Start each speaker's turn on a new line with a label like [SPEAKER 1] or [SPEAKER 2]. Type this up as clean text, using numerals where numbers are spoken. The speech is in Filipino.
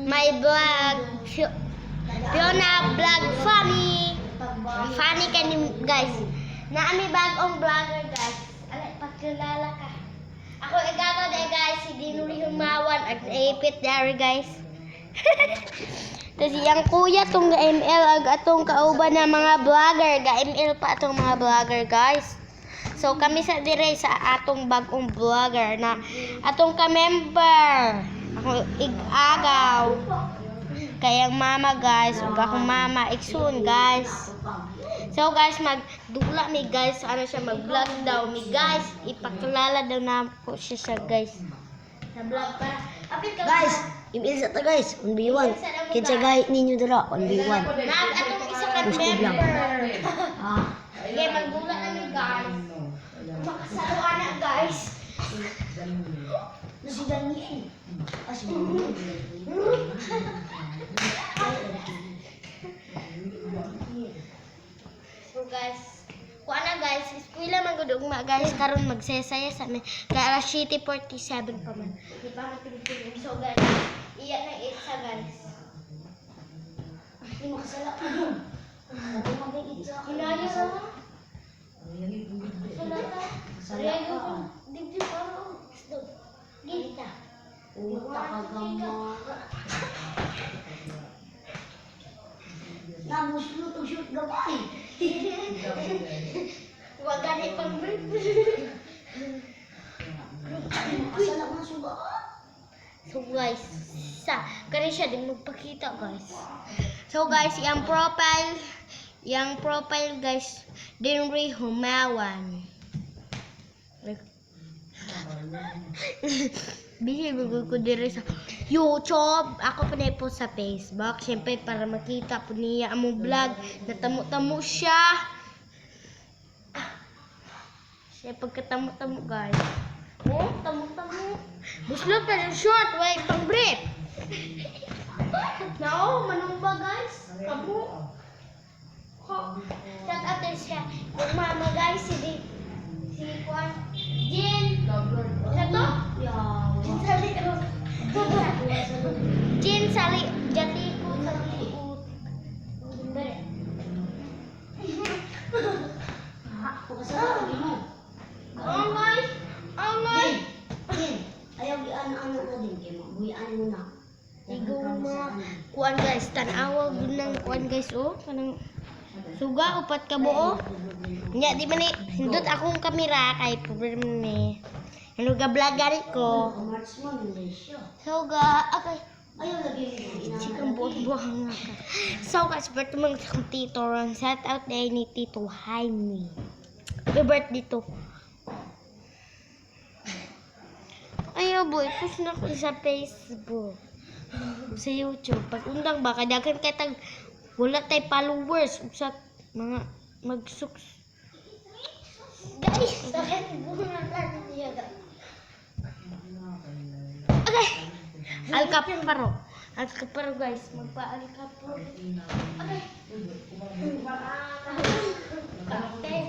[SPEAKER 1] my vlog. Fiona vlog funny. Funny kanin guys. Naami bagong vlogger guys. Alay pagkilala ka. Ako igagaw na guys si Dinuri Humawan at ipit dari guys. Tapos yung kuya tong ML ag atong kauban na mga vlogger, ga-ML pa atong mga vlogger guys. So kami sa dire sa atong bagong vlogger na atong ka-member. Ako igagaw. Kayang mama guys, ug akong mama iksun guys. So guys, magdula mi guys, ano siya mag-vlog daw mi guys. Ipakilala daw na po siya guys. Na vlog pa.
[SPEAKER 2] Guys, email sa ta guys, 1v1. Kinsa gahit ninyo dira, 1v1.
[SPEAKER 1] Nag atong isa ka member. Okay, magdula na mi guys. Makasaluan na guys.
[SPEAKER 2] Si Daniel. Si
[SPEAKER 1] So guys, kuha na guys, eskwela man gud ugma guys karon magsesaya sa amin. Kaya alas 7:47 pa man. Di pa man pinipili. So guys, iya na isa guys.
[SPEAKER 2] Di makasala ka dun. Sabi mo ba ito?
[SPEAKER 1] Kinaya sa Salata.
[SPEAKER 2] Masala ka.
[SPEAKER 1] Digdi pa stop. Gita.
[SPEAKER 2] Uta ka gama. Namuslo to shoot gabay.
[SPEAKER 1] Wag gani pang break.
[SPEAKER 2] Makasala man suga.
[SPEAKER 1] So guys, kani siya din magpakita guys. So guys, yung profile guys, Dinri Humawan. Bisi ko dire sa YouTube. Ako pa na po sa Facebook. Siyempre para makita po niya ang vlog. Natamo-tamo siya. Siya pagkatamo-tamo guys. Oh, tamo-tamo. Buslot pa yung short. Wait, pang brief. No, manumba guys. Tamo. Shout out din siya. Yung mama guys, si Juan. Jin. Ano to? Jin Sali. Jin Sali. Jati ko Sali. Dali.
[SPEAKER 2] Makasala ka din mo.
[SPEAKER 1] Angay. Angay.
[SPEAKER 2] Din. Ayaw ano na din kayo. Buhian mo na.
[SPEAKER 1] Iguma. Kuan guys, tanawa gunang kuan guys oh. Kanang suga upat ka buo. Nya di man ni hindot akong kamera kay problem ni. Ano ga vlog gani ko.
[SPEAKER 2] March mo ni siya.
[SPEAKER 1] Suga okay.
[SPEAKER 2] Ayaw lagi mo.
[SPEAKER 1] Chikang buong-buong nga ka. So guys, birthday mo ng Tito Ron. Shout out day ni Tito Jaime. Happy birthday to. Ayaw boy, post na ko sa Facebook. Sa YouTube. Pag undang ba, kadagan katag wala tay followers. Sa mga magsuks. Guys, dahil bunga natin niya. Okay. Alcaparo. Alcaparo guys. Magpa-alcaparo. Okay. Okay.